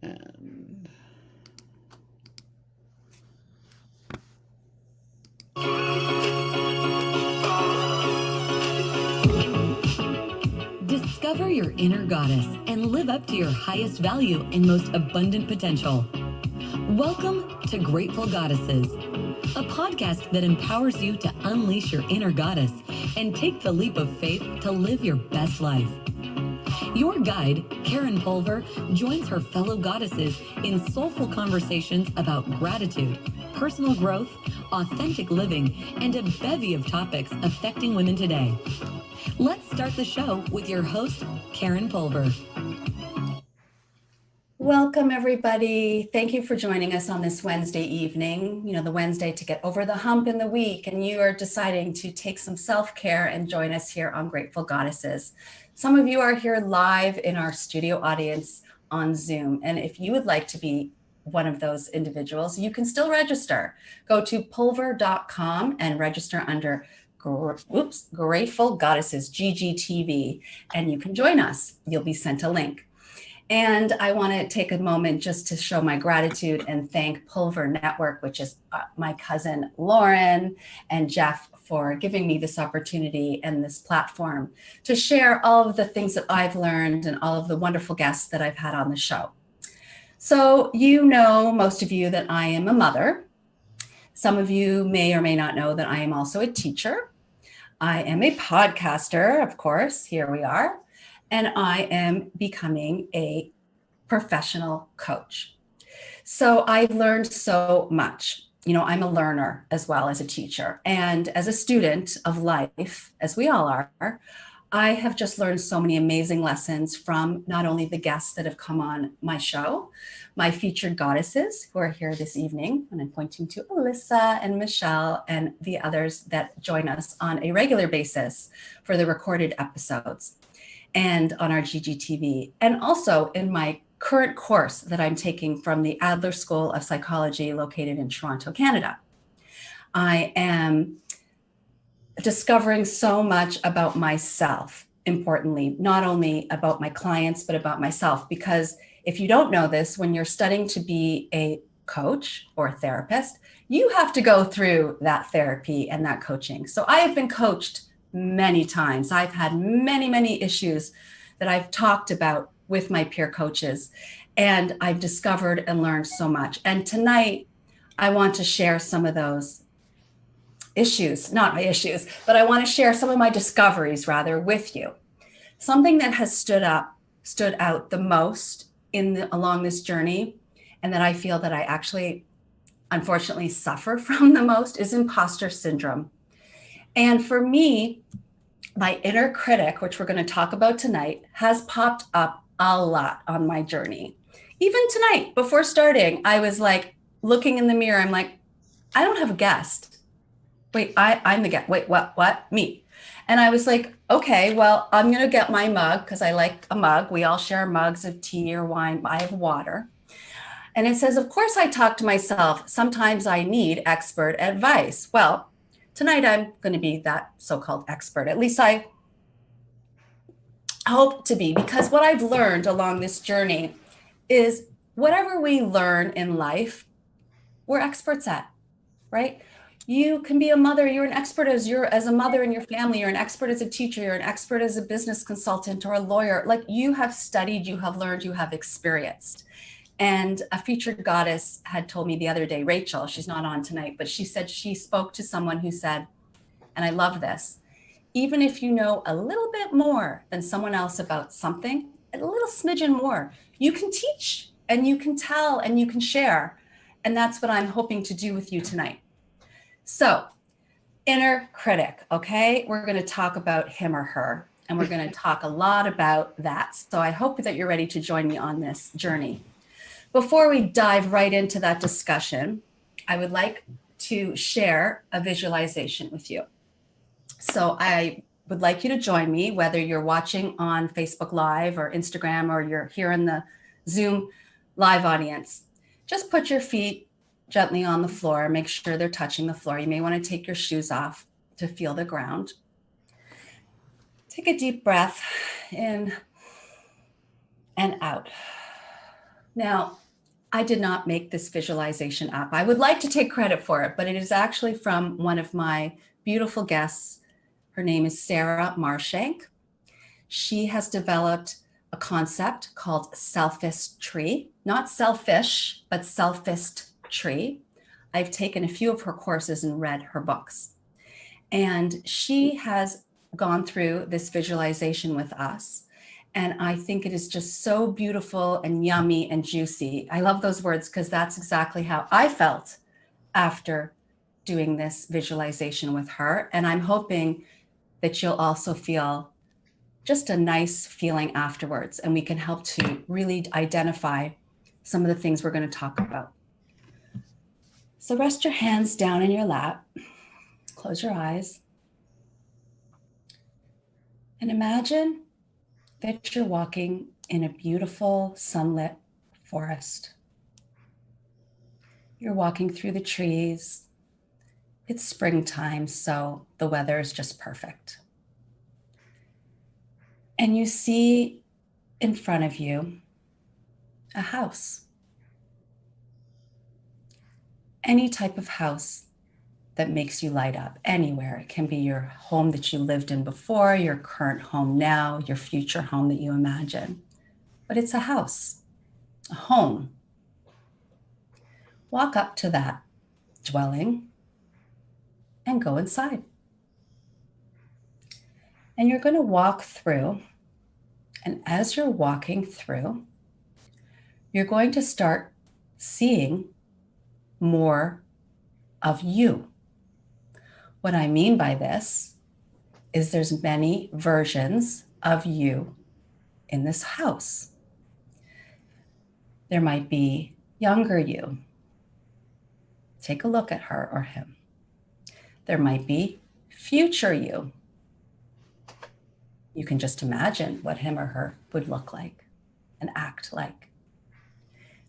And discover your inner goddess and live up to your highest value and most abundant potential. Welcome to Grateful Goddesses, a podcast that empowers you to unleash your inner goddess and take the leap of faith to live your best life. Your guide, Karen Pulver, joins her fellow goddesses in soulful conversations about gratitude, personal growth, authentic living, and a bevy of topics affecting women today. Let's start the show with your host, Karen Pulver. Welcome, everybody. Thank you for joining us on this Wednesday evening, the Wednesday to get over the hump in the week, and you are deciding to take some self-care and join us here on Grateful Goddesses. Some of you are here live in our studio audience on Zoom, and if you would like to be one of those individuals, you can still register. Go to pulver.com and register under Grateful Goddesses, GGTV, and you can join us. You'll be sent a link. And I want to take a moment just to show my gratitude and thank Pulver Network, which is my cousin Lauren and Jeff, for giving me this opportunity and this platform to share all of the things that I've learned and all of the wonderful guests that I've had on the show. So most of you, that I am a mother. Some of you may or may not know that I am also a teacher. I am a podcaster, of course, here we are. And I am becoming a professional coach. So I've learned so much. I'm a learner as well as a teacher. And as a student of life, as we all are, I have just learned so many amazing lessons from not only the guests that have come on my show, my featured goddesses who are here this evening, and I'm pointing to Alyssa and Michelle and the others that join us on a regular basis for the recorded episodes, and on our GGTV, and also in my current course that I'm taking from the Adler School of Psychology located in Toronto, Canada. I am discovering so much about myself, importantly, not only about my clients, but about myself, because if you don't know this, when you're studying to be a coach or a therapist, you have to go through that therapy and that coaching. So I have been coached many times. I've had many issues that I've talked about with my peer coaches, and I've discovered and learned so much. And tonight, I want to share some of those issues, not my issues, but I want to share some of my discoveries rather with you. Something that has stood out the most along this journey, and that I feel that I actually, unfortunately, suffer from the most, is imposter syndrome. And for me, my inner critic, which we're going to talk about tonight, has popped up a lot on my journey. Even tonight, before starting, I was like looking in the mirror. I'm like, I don't have a guest. Wait, I'm the guest. Wait, what? Me. And I was like, okay, well, I'm going to get my mug because I like a mug. We all share mugs of tea or wine. I have water. And it says, of course, I talk to myself. Sometimes I need expert advice. Well, tonight, I'm going to be that so-called expert. At least I hope to be, because what I've learned along this journey is whatever we learn in life, we're experts at, right? You can be a mother. You're an expert as a mother in your family. You're an expert as a teacher. You're an expert as a business consultant or a lawyer. Like, you have studied, you have learned, you have experienced. And a featured goddess had told me the other day, Rachel, she's not on tonight, but she said she spoke to someone who said, and I love this, even if you know a little bit more than someone else about something, a little smidgen more, you can teach and you can tell and you can share. And that's what I'm hoping to do with you tonight. So, inner critic, okay? We're going to talk about him or her, and we're going to talk a lot about that. So I hope that you're ready to join me on this journey. Before we dive right into that discussion, I would like to share a visualization with you. So I would like you to join me, whether you're watching on Facebook Live or Instagram, or you're here in the Zoom live audience. Just put your feet gently on the floor. Make sure they're touching the floor. You may want to take your shoes off to feel the ground. Take a deep breath in and out. Now, I did not make this visualization up. I would like to take credit for it, but it is actually from one of my beautiful guests. Her name is Sarah Marshank. She has developed a concept called selfist tree, not selfish, but selfist tree. I've taken a few of her courses and read her books. And she has gone through this visualization with us. And I think it is just so beautiful and yummy and juicy. I love those words because that's exactly how I felt after doing this visualization with her. And I'm hoping that you'll also feel just a nice feeling afterwards, and we can help to really identify some of the things we're going to talk about. So rest your hands down in your lap, close your eyes, and imagine that you're walking in a beautiful sunlit forest. You're walking through the trees. It's springtime, so the weather is just perfect. And you see in front of you a house. Any type of house that makes you light up anywhere. It can be your home that you lived in before, your current home now, your future home that you imagine. But it's a house, a home. Walk up to that dwelling and go inside. And you're going to walk through. And as you're walking through, you're going to start seeing more of you. What I mean by this is there's many versions of you in this house. There might be younger you. Take a look at her or him. There might be future you. You can just imagine what him or her would look like and act like.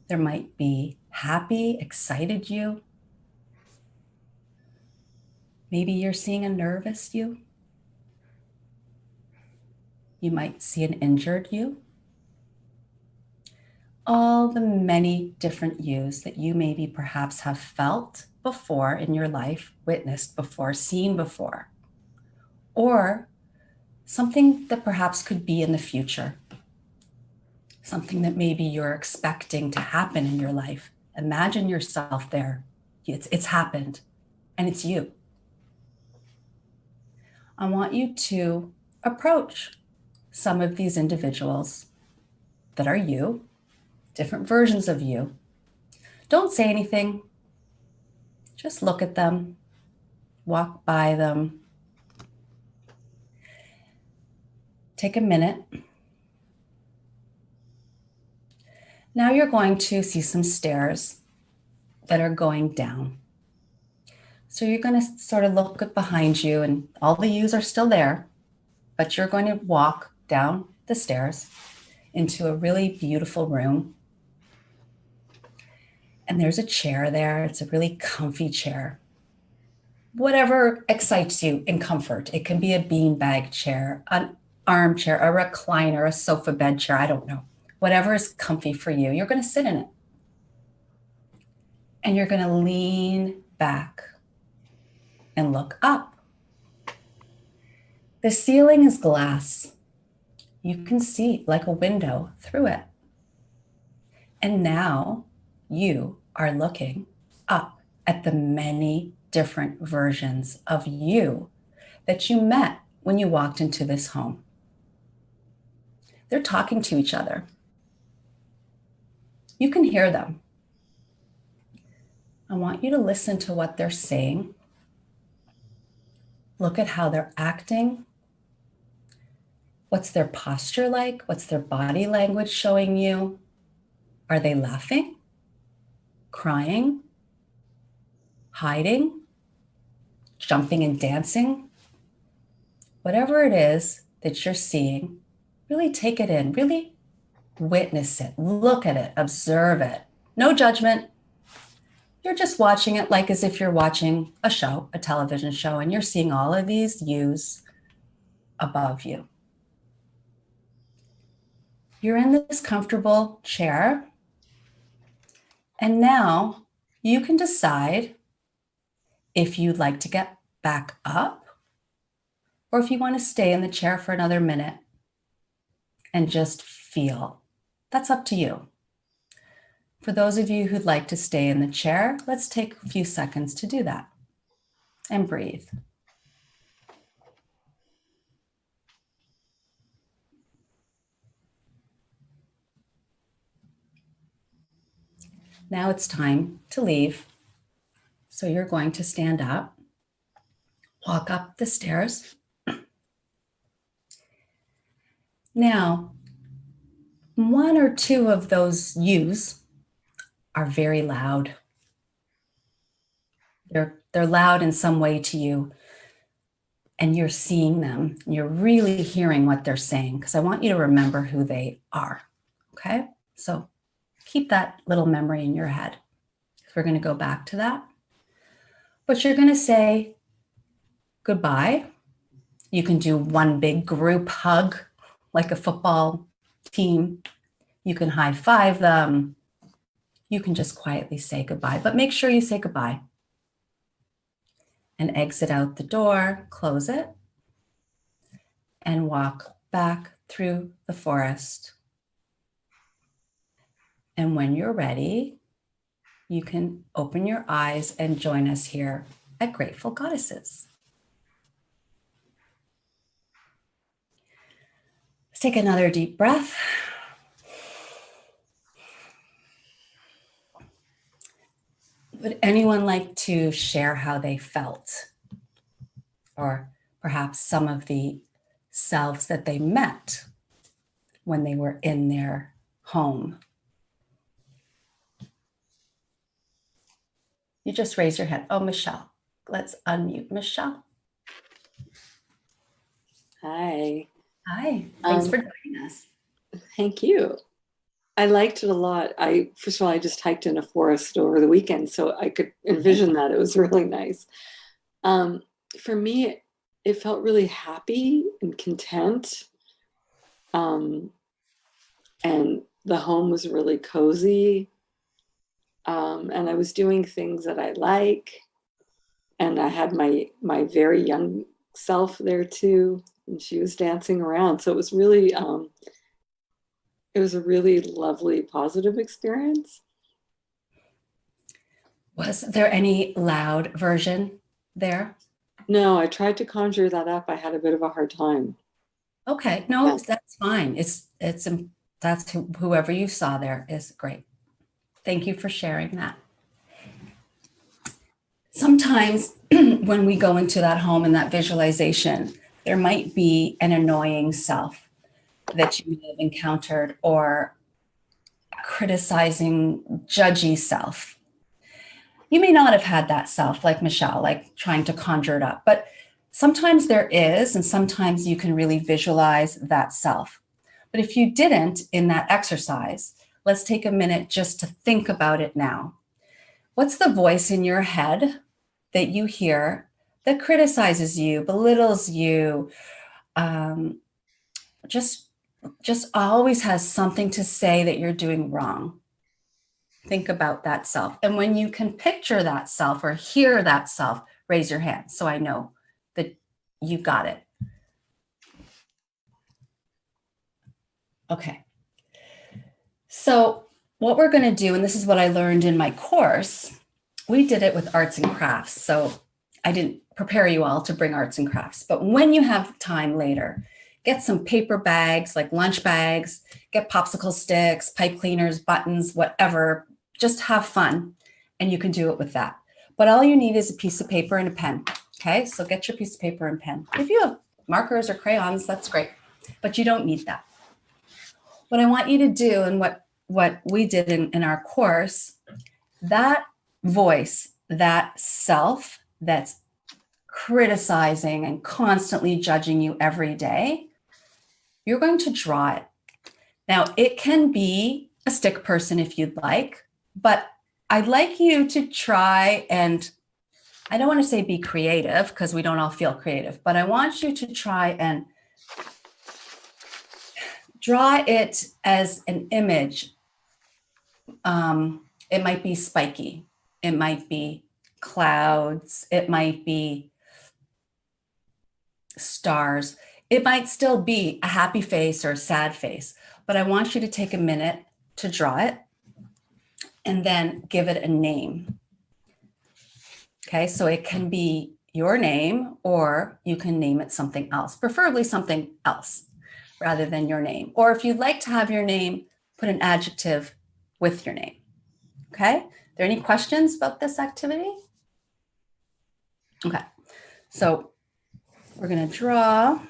There might be happy, excited you. Maybe you're seeing a nervous you. You might see an injured you. All the many different yous that you maybe perhaps have felt before in your life, witnessed before, seen before, or something that perhaps could be in the future, something that maybe you're expecting to happen in your life. Imagine yourself there. It's happened, and it's you. I want you to approach some of these individuals that are you, different versions of you. Don't say anything. Just look at them, walk by them. Take a minute. Now you're going to see some stairs that are going down. So you're going to sort of look behind you, and all the yous are still there, but you're going to walk down the stairs into a really beautiful room. And there's a chair there. It's a really comfy chair. Whatever excites you in comfort. It can be a beanbag chair, an armchair, a recliner, a sofa bed chair. I don't know. Whatever is comfy for you, you're going to sit in it. And you're going to lean back and look up. The ceiling is glass. You can see like a window through it. And now you are looking up at the many different versions of you that you met when you walked into this home. They're talking to each other. You can hear them. I want you to listen to what they're saying. Look at how they're acting. What's their posture like? What's their body language showing you? Are they laughing? Crying? Hiding? Jumping and dancing? Whatever it is that you're seeing, really take it in. Really witness it. Look at it. Observe it. No judgment. You're just watching it like as if you're watching a show, a television show, and you're seeing all of these yous above you. You're in this comfortable chair, And now you can decide if you'd like to get back up or if you want to stay in the chair for another minute and just feel. That's up to you. For those of you who'd like to stay in the chair, let's take a few seconds to do that and breathe. Now it's time to leave. So you're going to stand up, walk up the stairs. Now, one or two of those yous are very loud. They're loud in some way to you, and you're seeing them. You're really hearing what they're saying, because I want you to remember who they are, okay? So keep that little memory in your head. We're going to go back to that. But you're going to say goodbye. You can do one big group hug, like a football team. You can high five them. You can just quietly say goodbye, but make sure you say goodbye. And exit out the door, close it, and walk back through the forest. And when you're ready, you can open your eyes and join us here at Grateful Goddesses. Let's take another deep breath. Would anyone like to share how they felt? Or perhaps some of the selves that they met when they were in their home? You just raise your hand. Oh, Michelle. Let's unmute Michelle. Hi. Hi. Thanks for joining us. Thank you. I liked it a lot. First of all, I just hiked in a forest over the weekend, so I could envision that. It was really nice. For me, it felt really happy and content. And the home was really cozy. And I was doing things that I like. And I had my very young self there too. And she was dancing around. So it was really, it was a really lovely, positive experience. Was there any loud version there? No, I tried to conjure that up. I had a bit of a hard time. Okay, no, Yeah. that's fine. That's whoever you saw there is great. Thank you for sharing that. Sometimes when we go into that home and that visualization, there might be an annoying self that you may have encountered, or a criticizing, judgy self. You may not have had that self like Michelle, like trying to conjure it up, but sometimes there is, and sometimes you can really visualize that self. But if you didn't in that exercise, let's take a minute just to think about it now. What's the voice in your head that you hear that criticizes you, belittles you, just always has something to say that you're doing wrong? Think about that self. And when you can picture that self or hear that self, raise your hand so I know that you got it. Okay. So what we're going to do, and this is what I learned in my course, we did it with arts and crafts. So I didn't prepare you all to bring arts and crafts, but when you have time later, get some paper bags, like lunch bags, get popsicle sticks, pipe cleaners, buttons, whatever. Just have fun, and you can do it with that. But all you need is a piece of paper and a pen. Okay, so get your piece of paper and pen. If you have markers or crayons, that's great, but you don't need that. What I want you to do, and what we did in our course, that voice, that self that's criticizing and constantly judging you every day, you're going to draw it. Now, it can be a stick person if you'd like, but I'd like you to try, and I don't want to say be creative because we don't all feel creative, but I want you to try and draw it as an image, It might be spiky. It might be clouds. It might be stars. It might still be a happy face or a sad face, but I want you to take a minute to draw it and then give it a name. Okay, so it can be your name, or you can name it something else, preferably something else rather than your name. Or if you'd like to have your name, put an adjective with your name. Okay, are there any questions about this activity? Okay, so we're going to draw.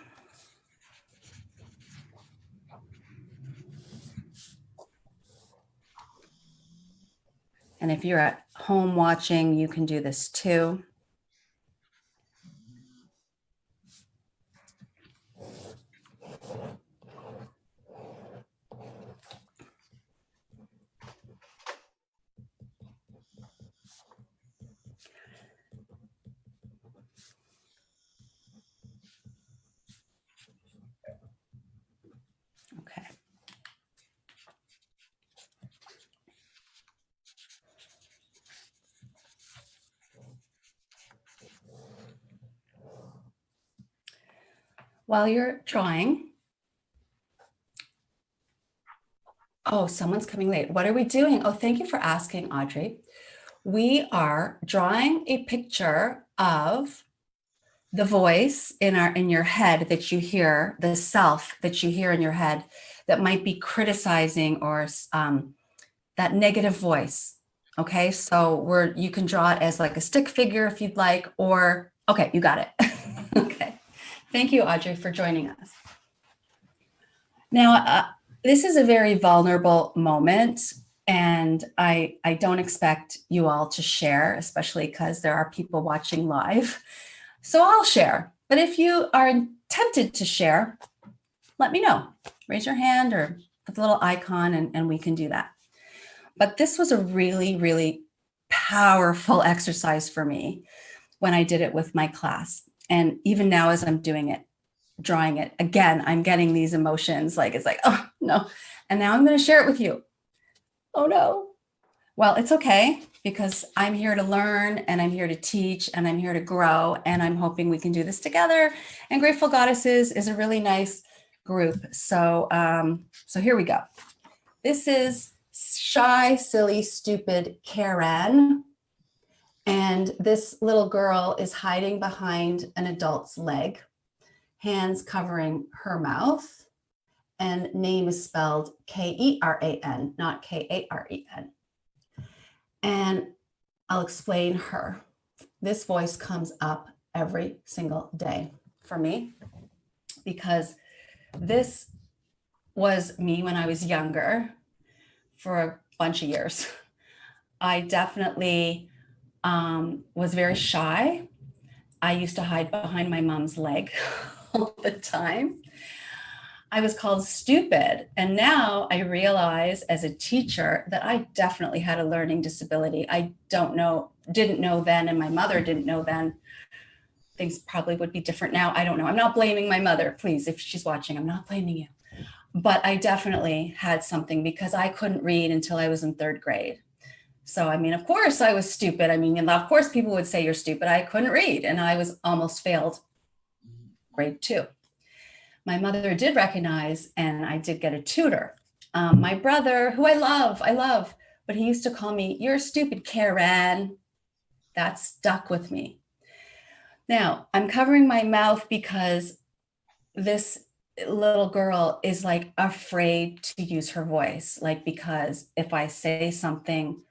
And if you're at home watching, you can do this too. Okay. While you're drawing, oh, someone's coming late. What are we doing? Oh, thank you for asking, Audrey. We are drawing a picture of the voice in your head that you hear, the self that you hear in your head that might be criticizing or that negative voice. Okay, so you can draw it as like a stick figure if you'd like, or, okay, you got it. Okay, thank you, Audrey, for joining us. Now, this is a very vulnerable moment, and I don't expect you all to share, especially because there are people watching live. So I'll share, but if you are tempted to share, let me know. Raise your hand or put the little icon and we can do that. But this was a really, really powerful exercise for me when I did it with my class. And even now as I'm doing it, drawing it, again, I'm getting these emotions like, it's like, oh no. And now I'm going to share it with you. Oh no. Well, it's okay, because I'm here to learn and I'm here to teach and I'm here to grow, and I'm hoping we can do this together. And Grateful Goddesses is a really nice group. So, so here we go. This is shy, silly, stupid Karen. And this little girl is hiding behind an adult's leg, hands covering her mouth, and name is spelled K-E-R-A-N, not K-A-R-E-N. And I'll explain her. This voice comes up every single day for me, because this was me when I was younger for a bunch of years. I definitely was very shy. I used to hide behind my mom's leg all the time. I was called stupid. And now I realize as a teacher that I definitely had a learning disability. I didn't know then, and my mother didn't know then. Things probably would be different now. I don't know. I'm not blaming my mother, please. If she's watching, I'm not blaming you. But I definitely had something, because I couldn't read until I was in 3rd grade. So, I mean, of course I was stupid. I mean, of course people would say you're stupid. I couldn't read, and I was almost failed grade 2. My mother did recognize, and I did get a tutor. My brother, who I love, but he used to call me, "You're stupid, Karen." That stuck with me. Now, I'm covering my mouth because this little girl is like afraid to use her voice. Like, because if I say something,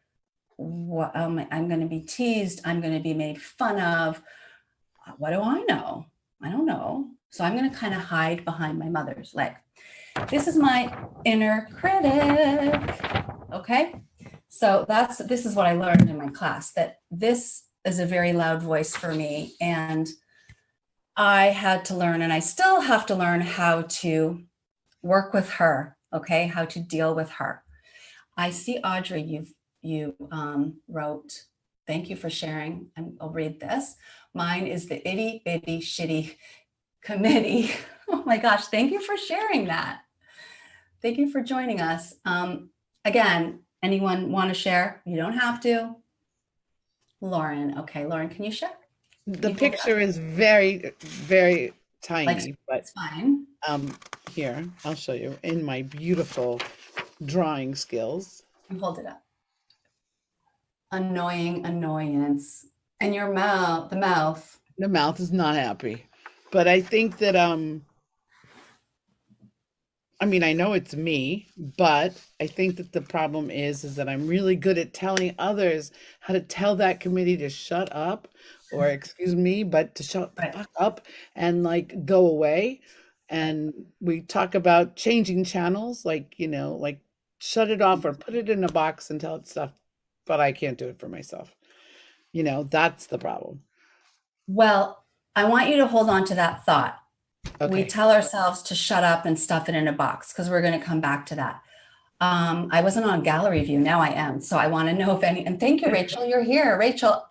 I'm going to be teased. I'm going to be made fun of. What do I know? I don't know. So I'm going to kind of hide behind my mother's leg. This is my inner critic. Okay. So this is what I learned in my class, that this is a very loud voice for me. And I had to learn, and I still have to learn, how to work with her. Okay. How to deal with her. I see, Audrey, you wrote, thank you for sharing. And I'll read this. Mine is the itty bitty shitty committee. Oh my gosh, thank you for sharing that. Thank you for joining us. Again, Anyone want to share? You don't have to. Lauren. Okay, Lauren, can you share? The picture is very, very Like, tiny, but it's fine. here, I'll show you in my beautiful drawing skills. You hold it up. Annoying annoyance. And your mouth, the mouth. The mouth is not happy, but I think that, I mean, I know it's me, but I think that the problem is that I'm really good at telling others how to tell that committee to shut up, or excuse me, but to shut the Right. fuck up and like go away. And we talk about changing channels, like, you know, like shut it off or put it in a box and tell it stuff, but I can't do it for myself. You know, that's the problem. Well, I want you to hold on to that thought. We Okay. tell ourselves to shut up and stuff it in a box, because we're going to come back to that. I wasn't on gallery view. Now I am. So I want to know if any, and thank you, Rachel, you're here. Rachel,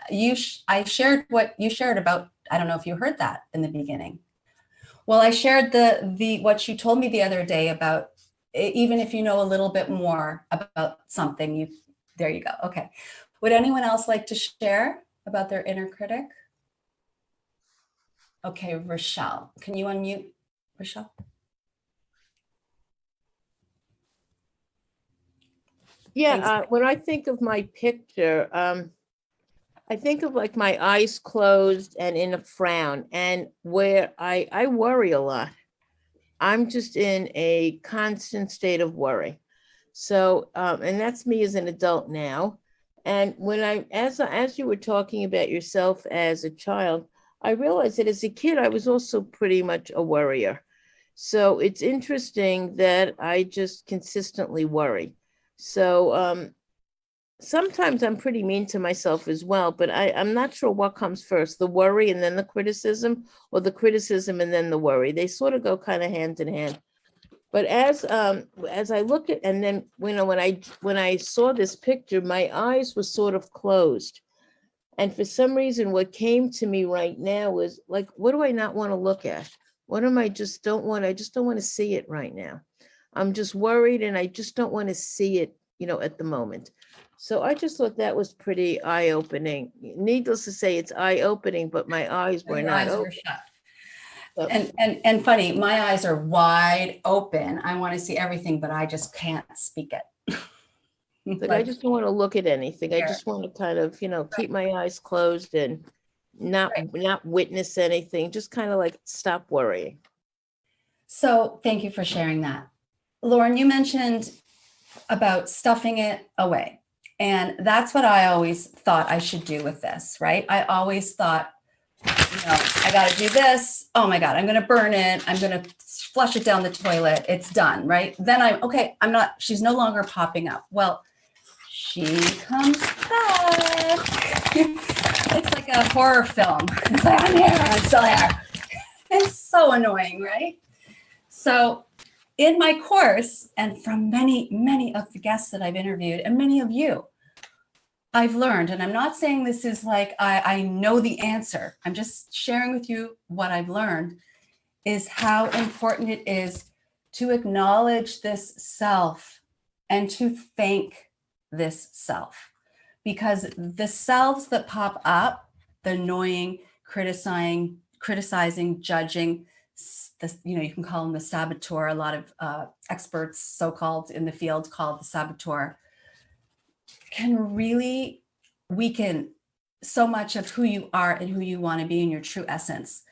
I shared what you shared about, I don't know if you heard that in the beginning. Well, I shared what you told me the other day about, even if you know a little bit more about something, there you go. Okay. Would anyone else like to share about their inner critic? Okay, Rochelle, can you unmute, Rochelle? Yeah, when I think of my picture, I think of like my eyes closed and in a frown, and where I worry a lot. I'm just in a constant state of worry. So, and that's me as an adult now. And when as you were talking about yourself as a child, I realized that as a kid, I was also pretty much a worrier. So it's interesting that I just consistently worry. So sometimes I'm pretty mean to myself as well, but I'm not sure what comes first, the worry and then the criticism, or the criticism and then the worry. They sort of go kind of hand in hand. But as I look at, and then when I saw this picture, my eyes were sort of closed. And for some reason, what came to me right now was like, what do I not want to look at? What am I I just don't want to see it right now. I'm just worried and I just don't want to see it, you know, at the moment. So I just thought that was pretty eye-opening. Needless to say, it's eye-opening, but my eyes were not open. Shut. So, And funny, my eyes are wide open. I want to see everything, but I just can't speak it. like, I just don't want to look at anything. I Here. just want to kind of, you know, keep my eyes closed and not witness anything. Just kind of like stop worrying. So thank you for sharing that. Lauren, you mentioned about stuffing it away. And that's what I always thought I should do with this, right? I always thought, you know, I got to do this. Oh my God, I'm going to burn it. I'm going to flush it down the toilet. It's done, right? Then she's no longer popping up. Well, she comes back. It's like a horror film. It's like, I'm here, I'm still here. It's so annoying, right? So in my course, and from many, many of the guests that I've interviewed, and many of you, I've learned, and I'm not saying this is like I know the answer. I'm just sharing with you what I've learned, is how important it is to acknowledge this self and to thank this self. Because the selves that pop up, the annoying, criticizing, judging, you can call them the saboteur. A lot of experts, so-called in the field, call it the saboteur, can really weaken so much of who you are and who you want to be in your true essence.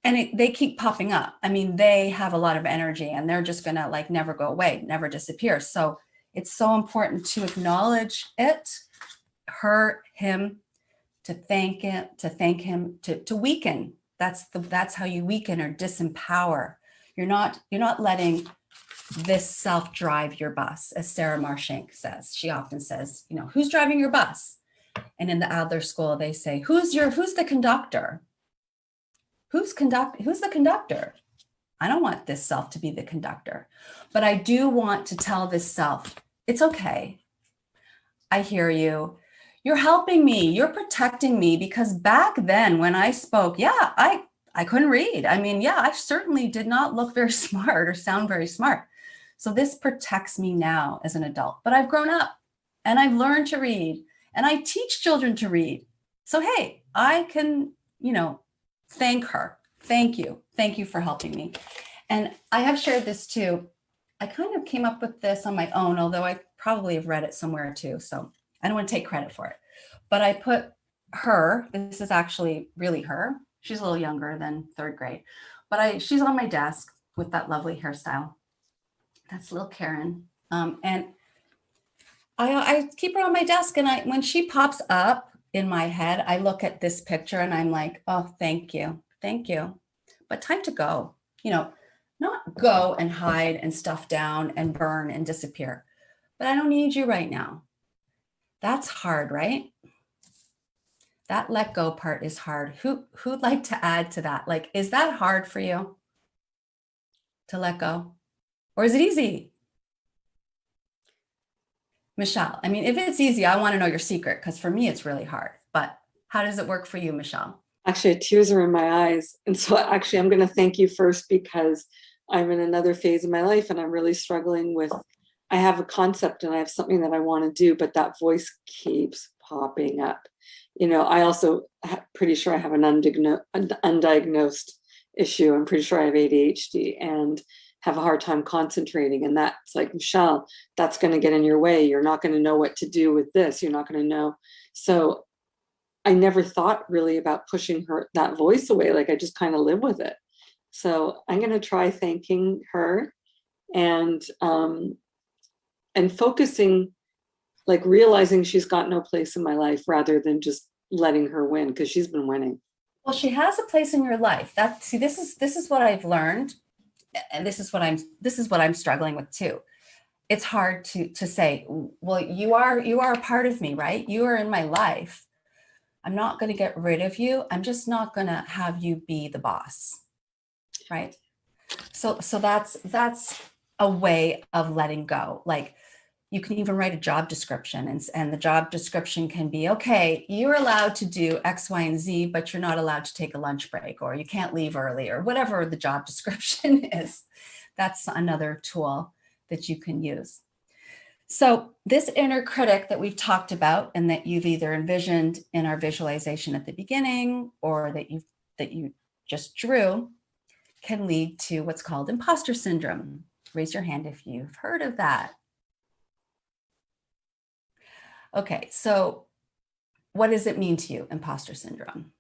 And they keep popping up. I mean, they have a lot of energy and they're just going to like never go away, never disappear. So it's so important to acknowledge it, her, him, to thank him, to weaken. That's how you weaken or disempower. You're not letting this self drive your bus, as Sarah Marshank says. She often says, you know, who's driving your bus? And in the Adler School, they say, who's the conductor? Who's the conductor? I don't want this self to be the conductor, but I do want to tell this self, it's okay. I hear you. You're helping me. You're protecting me, because back then when I spoke, I couldn't read. I mean, I certainly did not look very smart or sound very smart. So this protects me now as an adult, but I've grown up. and I've learned to read, and I teach children to read. So, hey, I can, thank her. Thank you. Thank you for helping me. And I have shared this too. I kind of came up with this on my own, although I probably have read it somewhere too. So I don't want to take credit for it, but I put her, this is actually really her. She's a little younger than third grade, but she's on my desk with that lovely hairstyle. That's little Karen. And I keep her on my desk, and when she pops up in my head, I look at this picture and I'm like, oh, thank you. Thank you. But time to go, not go and hide and stuff down and burn and disappear. But I don't need you right now. That's hard, right? That let go part is hard. Who'd like to add to that? Like, is that hard for you to let go? Or is it easy? Michelle, I mean, if it's easy, I want to know your secret, because for me, it's really hard. But how does it work for you, Michelle? Actually, tears are in my eyes. And so actually, I'm going to thank you first, because I'm in another phase of my life and I'm really struggling with, I have a concept and I have something that I want to do, but that voice keeps popping up. I also pretty sure I have an undiagnosed issue. I'm pretty sure I have ADHD and have a hard time concentrating. And that's like, Michelle, that's going to get in your way. You're not going to know what to do with this. You're not going to know. So I never thought really about pushing that voice away. Like, I just kind of live with it. So I'm going to try thanking her and focusing, like realizing she's got no place in my life rather than just letting her win, because she's been winning. Well, she has a place in your life. This is what I've learned. And this is what I'm struggling with too. It's hard to say, well, you are a part of me, right? You are in my life. I'm not going to get rid of you. I'm just not going to have you be the boss. Right. So that's a way of letting go. Like, you can even write a job description, and the job description can be, okay, you're allowed to do X, Y, and Z, but you're not allowed to take a lunch break, or you can't leave early, or whatever the job description is. That's another tool that you can use. So this inner critic that we've talked about, and that you've either envisioned in our visualization at the beginning, or that you just drew, can lead to what's called imposter syndrome. Raise your hand if you've heard of that. Okay, so what does it mean to you, imposter syndrome?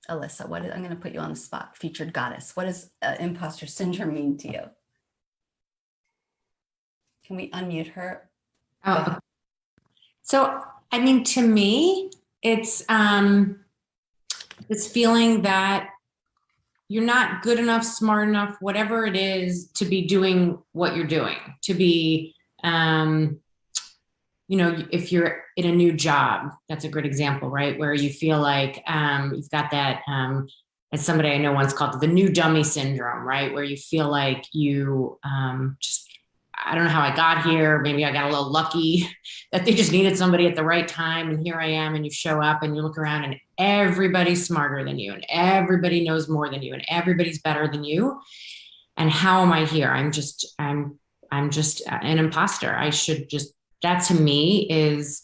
Alyssa, I'm going to put you on the spot, featured goddess. What does imposter syndrome mean to you? Can we unmute her? Oh, so I mean, to me, it's this feeling that you're not good enough, smart enough, whatever it is, to be doing what you're doing, to be, if you're in a new job, that's a great example, right? Where you feel like you've got that, as somebody I know once called it, the new dummy syndrome, right? Where you feel like you I don't know how I got here. Maybe I got a little lucky that they just needed somebody at the right time. And here I am, and you show up and you look around and everybody's smarter than you, and everybody knows more than you, and everybody's better than you. And how am I here? I'm just an imposter. That to me is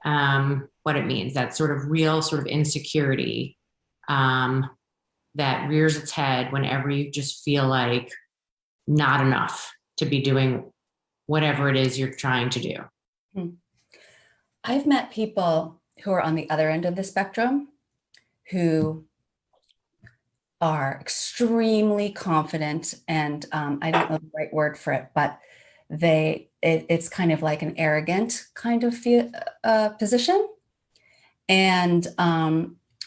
what it means. That sort of real sort of insecurity that rears its head whenever you just feel like not enough to be doing whatever it is you're trying to do. I've met people who are on the other end of the spectrum who are extremely confident, and I don't know the right word for it, but it's kind of like an arrogant kind of position. And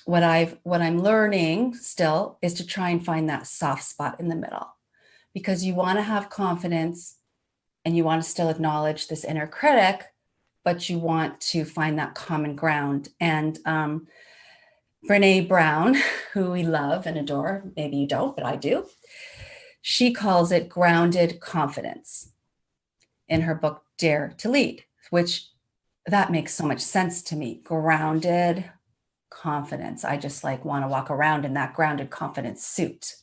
what I'm learning still is to try and find that soft spot in the middle, because you want to have confidence and you want to still acknowledge this inner critic, but you want to find that common ground. And Brene Brown, who we love and adore, maybe you don't, but I do, she calls it grounded confidence in her book, Dare to Lead, which that makes so much sense to me. Grounded confidence. I just want to walk around in that grounded confidence suit,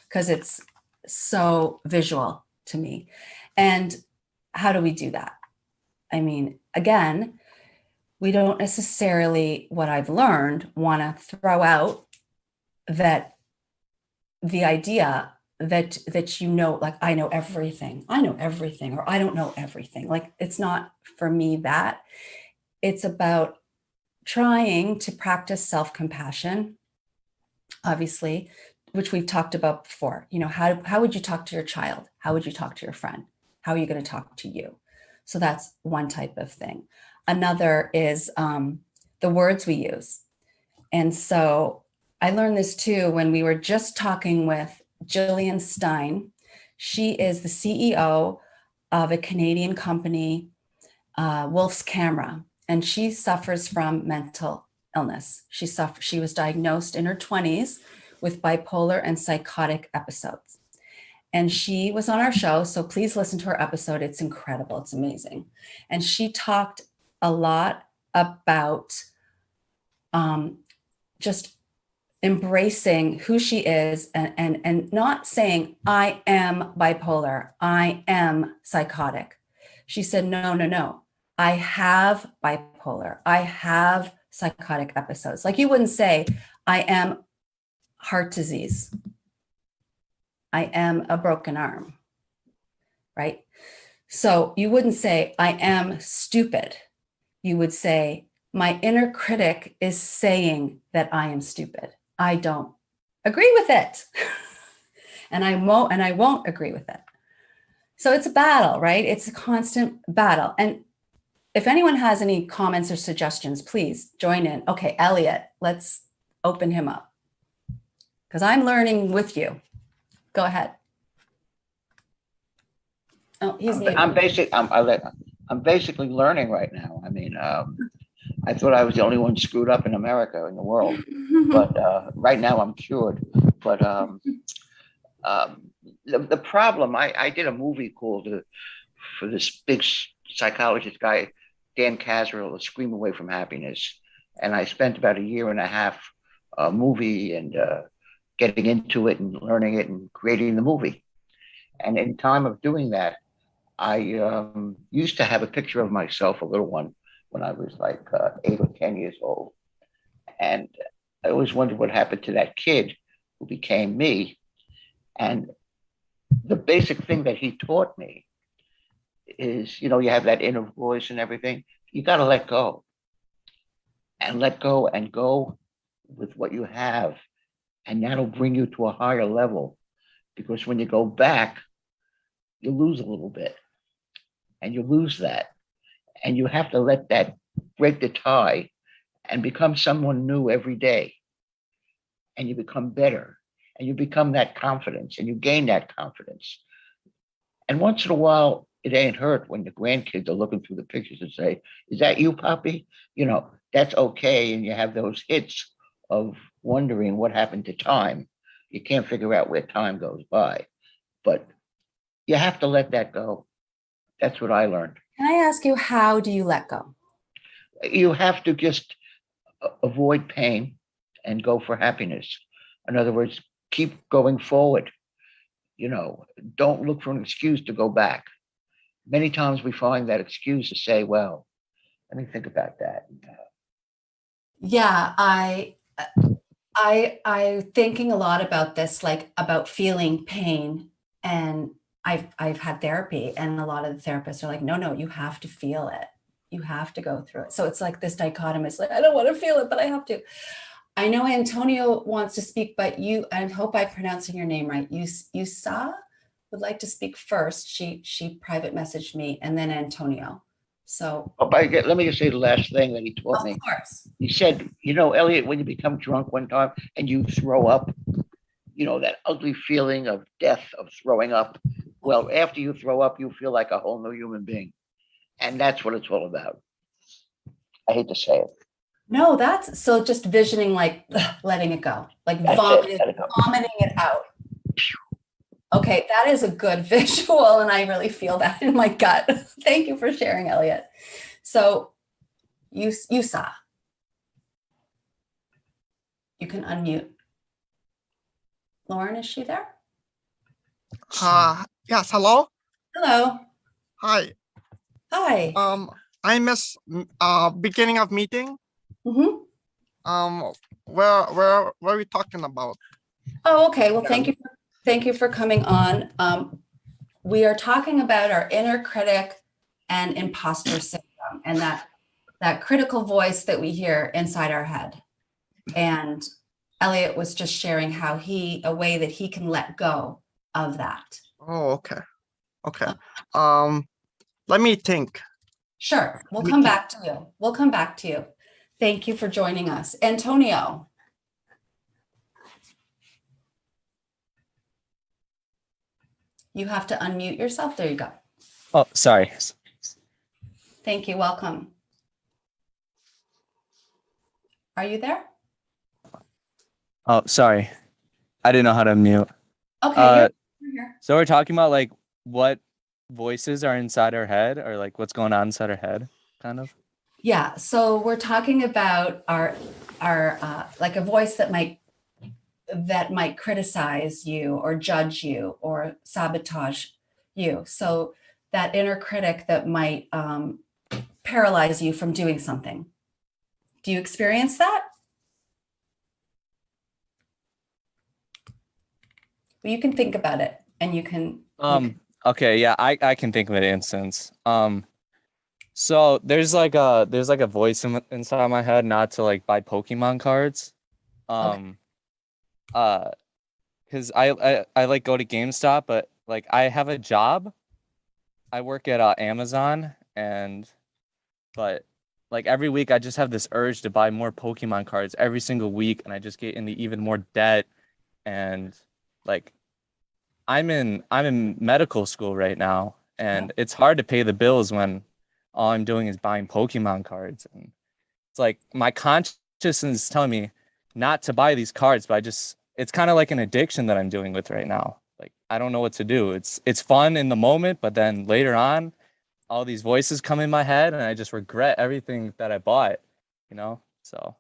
because it's so visual to me. And how do we do that? I mean, again, we don't necessarily, what I've learned, want to throw out that the idea that like I know everything, or I don't know everything. Like, it's not for me that. It's about trying to practice self-compassion, obviously, which we've talked about before. How would you talk to your child? How would you talk to your friend? How are you going to talk to you? So that's one type of thing. Another is the words we use. And so I learned this too when we were just talking with Jillian Stein. She is the CEO of a Canadian company, Wolf's Camera, and she suffers from mental illness. She was diagnosed in her 20s with bipolar and psychotic episodes. And she was on our show, so please listen to her episode. It's incredible. It's amazing. And she talked a lot about just embracing who she is and not saying, I am bipolar, I am psychotic. She said, no. I have bipolar. I have psychotic episodes. Like, you wouldn't say, I am heart disease. I am a broken arm, right? So you wouldn't say, I am stupid. You would say, my inner critic is saying that I am stupid. I don't agree with it. and I won't agree with it. So it's a battle, right? It's a constant battle. And if anyone has any comments or suggestions, please join in. Okay, Elliot, let's open him up, because I'm learning with you. Go ahead. Oh, he's muted. I'm basically learning right now. I mean, I thought I was the only one screwed up in America, in the world, but right now I'm cured. But the problem, I did a movie called for this big psychologist guy, Dan Casserole, A Scream Away from Happiness. And I spent about a year and a half movie and getting into it and learning it and creating the movie. And in time of doing that, I used to have a picture of myself, a little one, when I was like 8 or 10 years old. And I always wondered what happened to that kid who became me. And the basic thing that he taught me is, you have that inner voice and everything. You got to let go and go with what you have. And that'll bring you to a higher level, because when you go back, you lose a little bit and you lose that. And you have to let that break the tie and become someone new every day. And you become better and you become that confidence and you gain that confidence. And once in a while, it ain't hurt when the grandkids are looking through the pictures and say, is that you, Poppy? That's okay. And you have those hits of wondering what happened to time. You can't figure out where time goes by, but you have to let that go. That's what I learned. Can I ask you, how do you let go? You have to just avoid pain and go for happiness. In other words, keep going forward. Don't look for an excuse to go back. Many times we find that excuse to say, well, let me think about that. Yeah, I thinking a lot about this, like about feeling pain, and I've had therapy, and a lot of the therapists are like, no, you have to feel it. You have to go through it. So it's like this dichotomy. It's like, I don't want to feel it, but I have to. I know Antonio wants to speak, but I hope I'm pronouncing your name right. You would like to speak first. She private messaged me, and then Antonio. So let me just say the last thing that he taught me. Of course. He said, Elliot, when you become drunk one time and you throw up, that ugly feeling of death, of throwing up. Well, after you throw up, you feel like a whole new human being. And that's what it's all about. I hate to say it. No, that's so just visioning, like letting it go, like vomiting it out. Okay, that is a good visual, and I really feel that in my gut. Thank you for sharing, Elliot. So you saw. You can unmute. Lauren, is she there? Yes, hello. Hello. Hi. Hi. I miss beginning of meeting. Mhm. Where are we talking about? Oh, okay. Well, thank you for coming on. We are talking about our inner critic and imposter syndrome, and that critical voice that we hear inside our head. And Elliot was just sharing how a way that he can let go of that. Oh, okay. Okay. Let me think. Sure. We'll come back to you. We'll come back to you. Thank you for joining us. Antonio. You have to unmute yourself. There you go. Oh, sorry. Thank you. Welcome. Are you there? Oh, sorry. I didn't know how to mute. Okay, you're here. So we're talking about like what voices are inside our head, or like what's going on inside our head, kind of. Yeah. So we're talking about our like a voice that might criticize you or judge you or sabotage you. So that inner critic that might paralyze you from doing something. Do you experience that? Well, you can think about it, and you can. Okay, yeah, I can think of an instance. So there's like a voice inside my head not to like buy Pokemon cards. Okay. Because I like go to GameStop, but like I have a job. I work at Amazon, but like every week I just have this urge to buy more Pokemon cards every single week, and I just get into even more debt. And like I'm in medical school right now, and it's hard to pay the bills when all I'm doing is buying Pokemon cards. And it's like my consciousness is telling me not to buy these cards, but it's kind of like an addiction that I'm dealing with right now. Like I don't know what to do. It's fun in the moment, but then later on, all these voices come in my head, and I just regret everything that I bought, So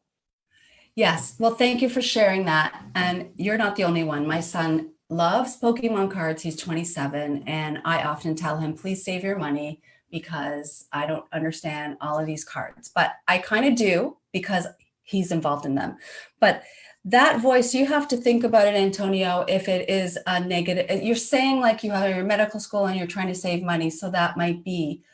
Yes. Well, thank you for sharing that. And you're not the only one. My son loves Pokemon cards. He's 27. And I often tell him, please save your money because I don't understand all of these cards. But I kind of do because he's involved in them. But that voice, you have to think about it, Antonio, if it is a negative. You're saying like you have your medical school and you're trying to save money. So that might be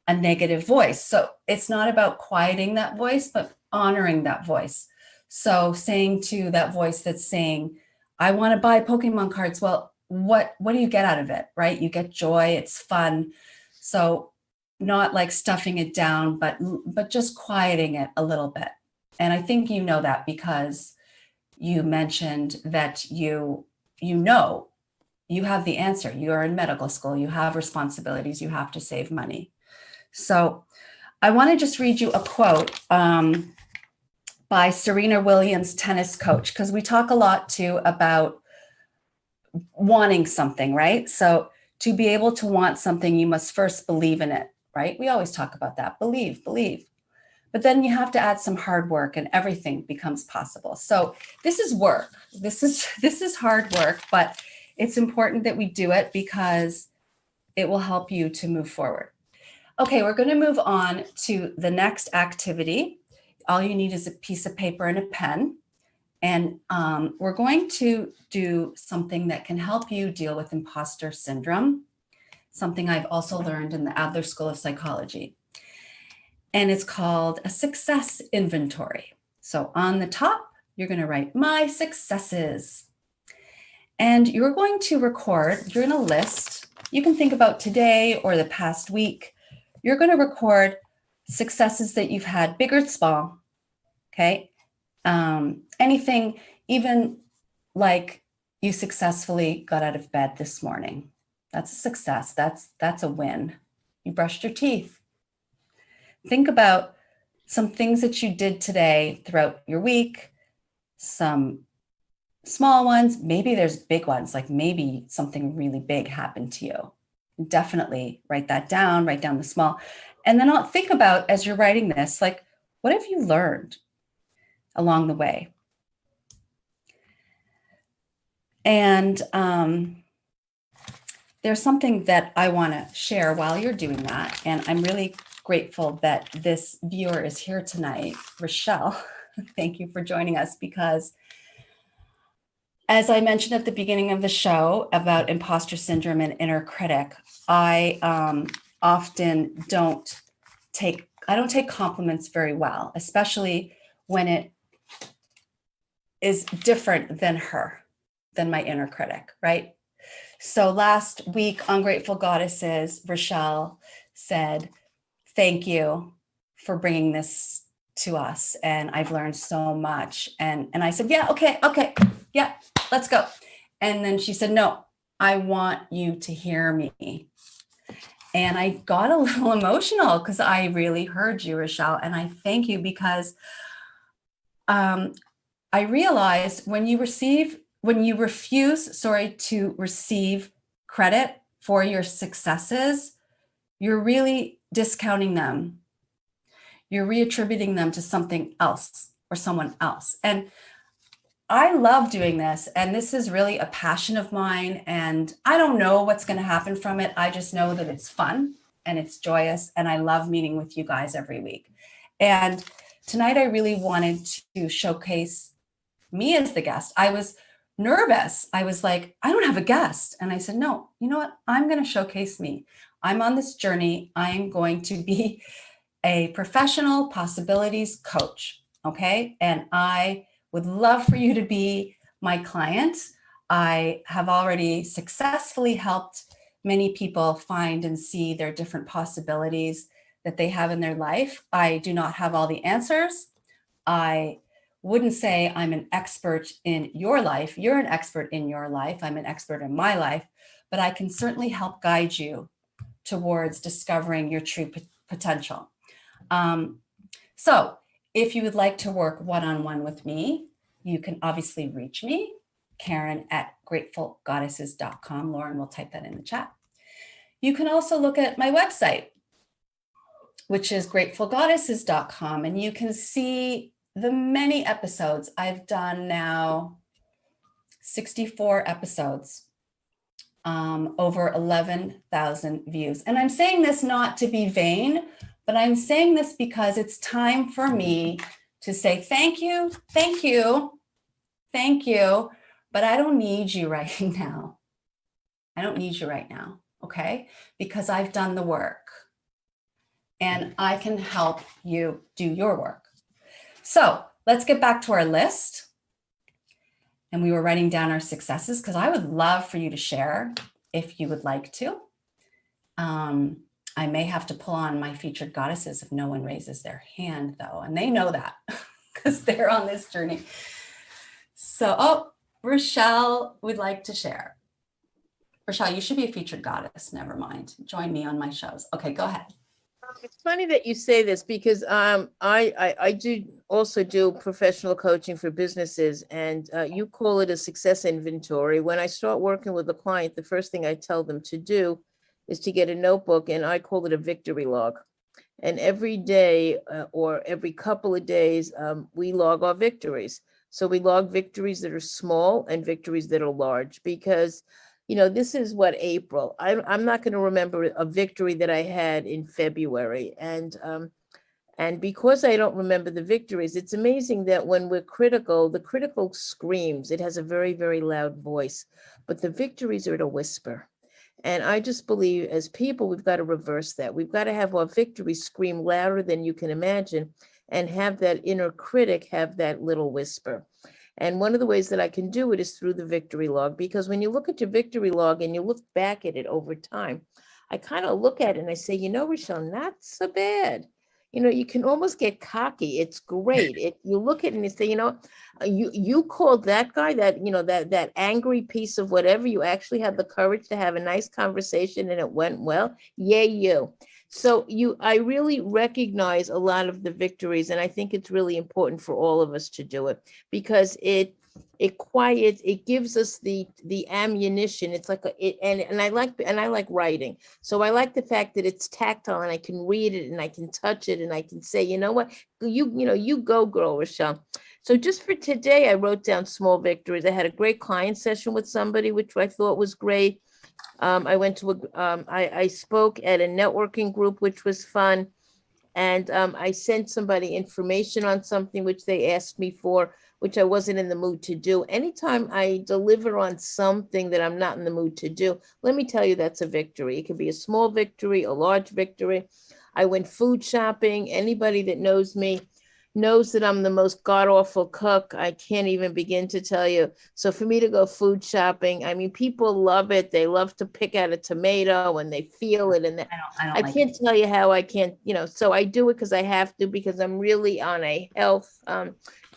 a negative voice. So it's not about quieting that voice, but honoring that voice. So saying to that voice that's saying, I want to buy Pokemon cards. Well, what do you get out of it, right? You get joy, it's fun. So not like stuffing it down, but just quieting it a little bit. And I think you know that because you mentioned that you have the answer. You are in medical school, you have responsibilities, you have to save money. So I want to just read you a quote by Serena Williams, tennis coach, because we talk a lot too about wanting something, right? So to be able to want something, you must first believe in it, right? We always talk about that, believe. But then you have to add some hard work and everything becomes possible. So this is work. This is hard work, but it's important that we do it because it will help you to move forward. Okay, we're going to move on to the next activity. All you need is a piece of paper and a pen. And we're going to do something that can help you deal with imposter syndrome, something I've also learned in the Adler School of Psychology. And it's called a success inventory. So on the top, you're going to write my successes. And you're going to record, you're going to list, you can think about today or the past week. You're going to record successes that you've had, big or small, okay? Anything, even like you successfully got out of bed this morning. That's a success. That's a win. You brushed your teeth. Think about some things that you did today throughout your week, some small ones, maybe there's big ones, like maybe something really big happened to you. Definitely write that down, write down the small. And then I'll think about, as you're writing this, like, what have you learned along the way? And there's something that I want to share while you're doing that. And I'm really grateful that this viewer is here tonight. Rochelle, thank you for joining us, because as I mentioned at the beginning of the show about imposter syndrome and inner critic, I often don't take compliments very well, especially when it is different than my inner critic, right? So last week on Grateful Goddesses, Rochelle said, thank you for bringing this to us. And I've learned so much. And I said, yeah, okay. Yeah, let's go. And then she said, no, I want you to hear me. And I got a little emotional because I really heard you, Rochelle. And I thank you, because I realized when you refuse to receive credit for your successes, you're really discounting them. You're reattributing them to something else or someone else. And I love doing this. And this is really a passion of mine. And I don't know what's going to happen from it. I just know that it's fun and it's joyous. And I love meeting with you guys every week. And tonight I really wanted to showcase me as the guest. I was nervous. I was like, I don't have a guest. And I said, no, you know what? I'm going to showcase me. I'm on this journey. I am going to be a professional possibilities coach. Okay. And I would love for you to be my client. I have already successfully helped many people find and see their different possibilities that they have in their life. I do not have all the answers. I wouldn't say I'm an expert in your life. You're an expert in your life. I'm an expert in my life, but I can certainly help guide you towards discovering your true potential. So if you would like to work one-on-one with me, you can obviously reach me, Karen at gratefulgoddesses.com. Lauren will type that in the chat. You can also look at my website, which is gratefulgoddesses.com, and you can see the many episodes. I've done now 64 episodes, over 11,000 views. And I'm saying this not to be vain, but I'm saying this because it's time for me to say thank you, but I don't need you right now. I don't need you right now, okay? Because I've done the work and I can help you do your work. So let's get back to our list. And we were writing down our successes because I would love for you to share if you would like to. I may have to pull on my featured goddesses if no one raises their hand though. And they know that because they're on this journey. So, Rochelle would like to share. Rochelle, you should be a featured goddess. Never mind. Join me on my shows. Okay, go ahead. It's funny that you say this because I do also do professional coaching for businesses, and you call it a success inventory. When I start working with a client, the first thing I tell them to do is to get a notebook, and I call it a victory log. And every day or every couple of days, we log our victories. So we log victories that are small and victories that are large, because this is what, April. I'm not going to remember a victory that I had in February. And because I don't remember the victories, it's amazing that when we're critical, the critical screams. It has a very, very loud voice, but the victories are at a whisper. And I just believe as people, we've got to reverse that. We've got to have our victories scream louder than you can imagine and have that inner critic have that little whisper. And one of the ways that I can do it is through the victory log, because when you look at your victory log and you look back at it over time, I kind of look at it and I say, Rochelle, not so bad. You can almost get cocky. It's great. You look at it and you say, you called that guy that angry piece of whatever. You actually had the courage to have a nice conversation and it went well. Yay, you. So I really recognize a lot of the victories, and I think it's really important for all of us to do it because it gives us the ammunition. It's like and I like writing. So I like the fact that it's tactile and I can read it and I can touch it and I can say, what, you go, girl, Rochelle. So just for today, I wrote down small victories. I had a great client session with somebody, which I thought was great. I went to I spoke at a networking group, which was fun. And I sent somebody information on something which they asked me for, which I wasn't in the mood to do. Anytime I deliver on something that I'm not in the mood to do, let me tell you, that's a victory. It could be a small victory, a large victory. I went food shopping. Anybody that knows me knows that I'm the most god-awful cook. I can't even begin to tell you. So for me to go food shopping, I mean, people love it. They love to pick out a tomato and they feel it. And I can't tell you how I can't, so I do it because I have to, because I'm really on a health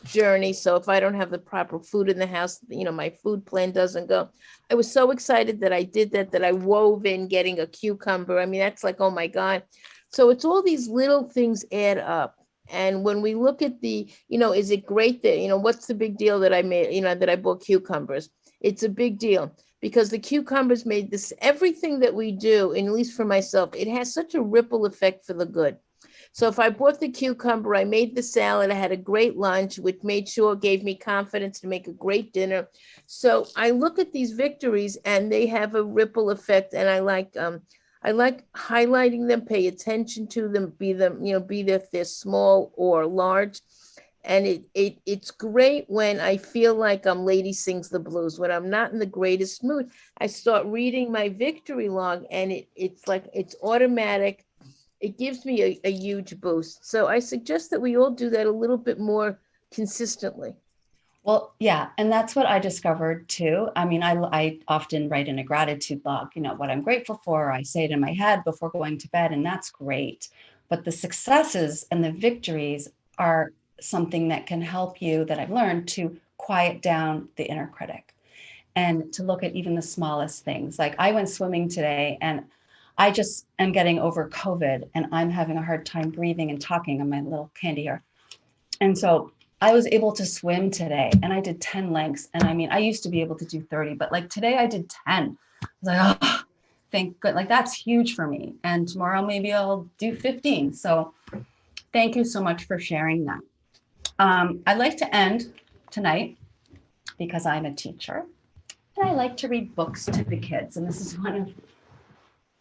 journey. So if I don't have the proper food in the house, my food plan doesn't go. I was so excited that I did that I wove in getting a cucumber. I mean, that's like, oh my God. So it's all these little things add up. And when we look at is it great that, what's the big deal that I made, that I bought cucumbers? It's a big deal because the cucumbers made this, everything that we do, and at least for myself, it has such a ripple effect for the good. So if I bought the cucumber, I made the salad, I had a great lunch, which gave me confidence to make a great dinner. So I look at these victories and they have a ripple effect, and I like highlighting them, pay attention to them, be if they're small or large. And it's great when I feel like I'm Lady Sings the Blues. When I'm not in the greatest mood, I start reading my victory log, and it's like it's automatic. It gives me a huge boost. So I suggest that we all do that a little bit more consistently. Well, yeah. And that's what I discovered too. I mean, I often write in a gratitude log, what I'm grateful for. I say it in my head before going to bed, and that's great. But the successes and the victories are something that can help you, that I've learned, to quiet down the inner critic and to look at even the smallest things. Like I went swimming today, and I just am getting over COVID, and I'm having a hard time breathing and talking on my little candy here. And so I was able to swim today, and I did 10 lengths. And I mean, I used to be able to do 30, but like today I did 10. I was like, oh, thank God. Like that's huge for me. And tomorrow maybe I'll do 15. So thank you so much for sharing that. I'd like to end tonight because I'm a teacher and I like to read books to the kids. And this is one of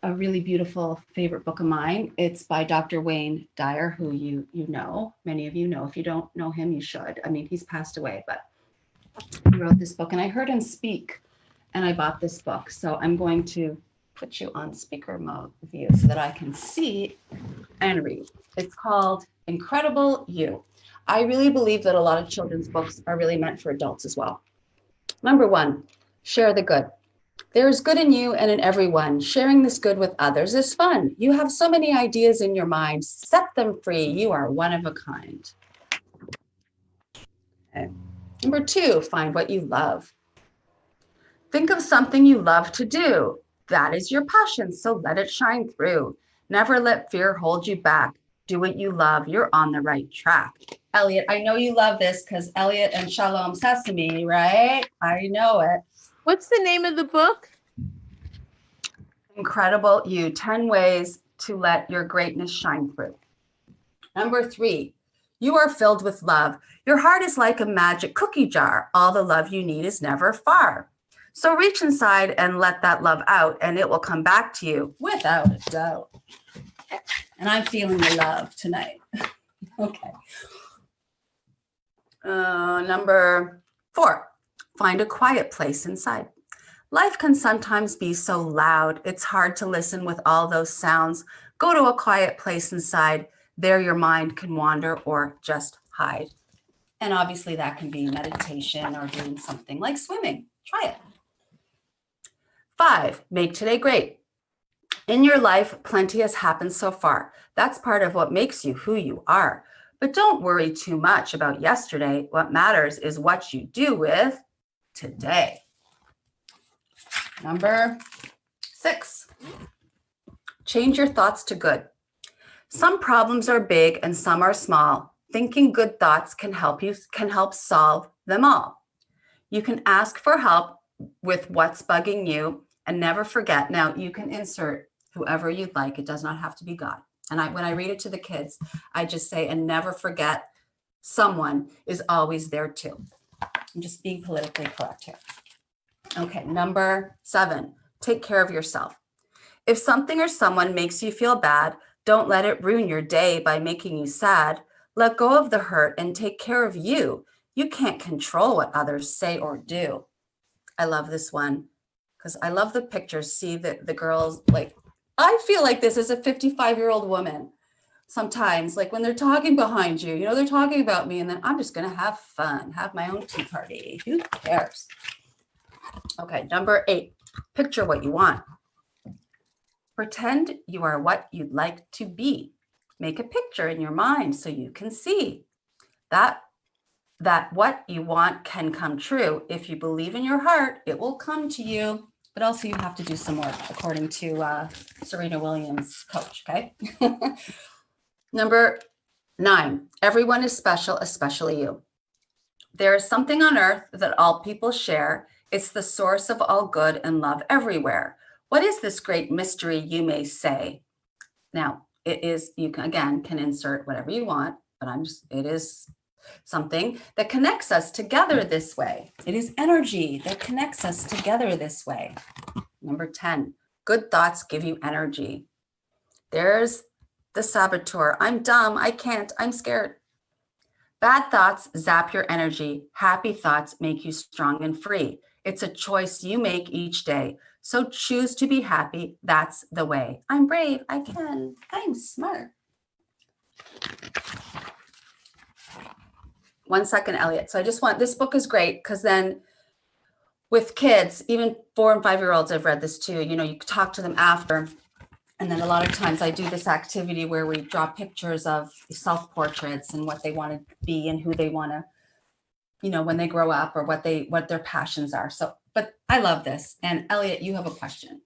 a really beautiful favorite book of mine. It's by Dr. Wayne Dyer, who you know, many of you know. If you don't know him, you should. I mean, he's passed away, but he wrote this book, and I heard him speak, and I bought this book. So I'm going to put you on speaker mode view so that I can see and read. It's called Incredible You. I really believe that a lot of children's books are really meant for adults as well. Number 1, share the good. There is good in you and in everyone. Sharing this good with others is fun. You have so many ideas in your mind. Set them free. You are one of a kind. Okay. Number 2, find what you love. Think of something you love to do. That is your passion, so let it shine through. Never let fear hold you back. Do what you love. You're on the right track. Elliot, I know you love this because Elliot and Shalom Sesame, right? I know it. What's the name of the book? Incredible You, 10 ways to let your greatness shine through. Number 3, you are filled with love. Your heart is like a magic cookie jar. All the love you need is never far. So reach inside and let that love out, and it will come back to you without a doubt. And I'm feeling the love tonight. Okay. Number 4, find a quiet place inside. Life can sometimes be so loud. It's hard to listen with all those sounds. Go to a quiet place inside. There your mind can wander or just hide. And obviously that can be meditation or doing something like swimming. Try it. 5, make today great. In your life, plenty has happened so far. That's part of what makes you who you are. But don't worry too much about yesterday. What matters is what you do with today. Number 6, change your thoughts to good. Some problems are big and some are small. Thinking good thoughts can help solve them all. You can ask for help with what's bugging you, and never forget. Now you can insert whoever you'd like. It does not have to be God. And when I read it to the kids, I just say, and never forget, someone is always there too. I'm just being politically correct here. Okay, number 7, take care of yourself. If something or someone makes you feel bad, Don't let it ruin your day by making you sad. Let go of the hurt and take care of you. You can't control what others say or do. I love this one because I love the pictures. See the girls, like, I feel like this is a 55-year-old woman. Sometimes, like when they're talking behind you, they're talking about me, and then I'm just going to have fun, have my own tea party. Who cares? Okay, number 8, picture what you want. Pretend you are what you'd like to be. Make a picture in your mind so you can see that what you want can come true. If you believe in your heart, it will come to you. But also you have to do some work, according to Serena Williams' coach, okay? Number 9, everyone is special, especially you. There is something on earth that all people share. It's the source of all good and love everywhere. What is this great mystery, you may say? Now, it is, you can insert whatever you want, but it is something that connects us together this way. It is energy that connects us together this way. Number 10, good thoughts give you energy. There's the saboteur. I'm dumb. I can't. I'm scared. Bad thoughts zap your energy. Happy thoughts make you strong and free. It's a choice you make each day. So choose to be happy. That's the way. I'm brave. I can. I'm smart. 1 second, Elliot. So this book is great because then with kids, even 4 and 5-year-olds, I've read this too. You talk to them after. And then a lot of times I do this activity where we draw pictures of self-portraits and what they want to be and who they want to, when they grow up, or what their passions are. So, but I love this. And Elliot, you have a question.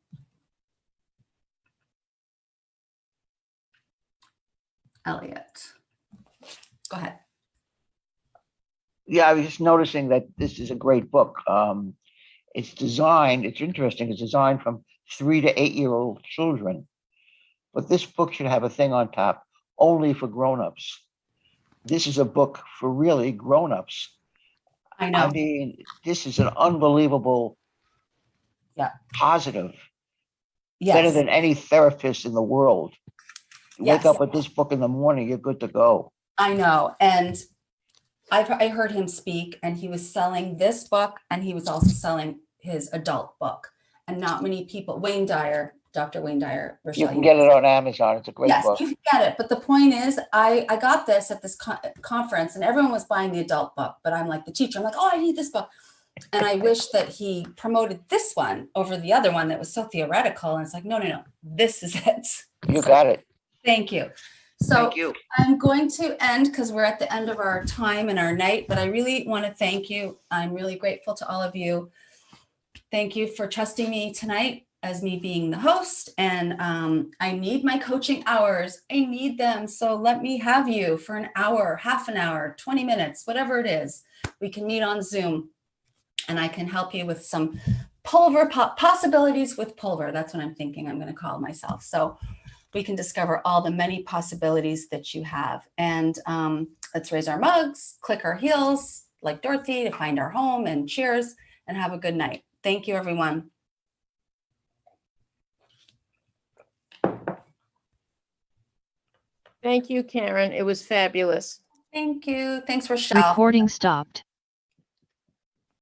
Elliot, go ahead. Yeah, I was just noticing that this is a great book. It's interesting, it's designed from 3 to 8-year-old children. But this book should have a thing on top only for grown-ups. This is a book for really grown-ups. I know. I mean, this is an unbelievable positive. Yes. Better than any therapist in the world. You Yes. wake up with this book in the morning, you're good to go. I know. And I heard him speak, and he was selling this book, and he was also selling his adult book. And not many people, Wayne Dyer, Dr. Wayne Dyer. You can get it on Amazon. It's a great book. Yes, you can get it. But the point is, I got this at this conference, and everyone was buying the adult book. But I'm like the teacher. I'm like, oh, I need this book. And I wish that he promoted this one over the other one that was so theoretical. And it's like, no. This is it. You got it. Thank you. So Thank you. I'm going to end because we're at the end of our time and our night, but I really want to thank you. I'm really grateful to all of you. Thank you for trusting me tonight as me being the host. And I need my coaching hours. I need them. So let me have you for an hour, half an hour, 20 minutes, whatever it is. We can meet on Zoom and I can help you with some Pulver possibilities with Pulver. That's what I'm thinking I'm going to call myself. So we can discover all the many possibilities that you have. And let's raise our mugs, click our heels like Dorothy to find our home, and cheers and have a good night. Thank you, everyone. Thank you, Karen. It was fabulous. Thank you. Thanks, Rochelle. Recording stopped.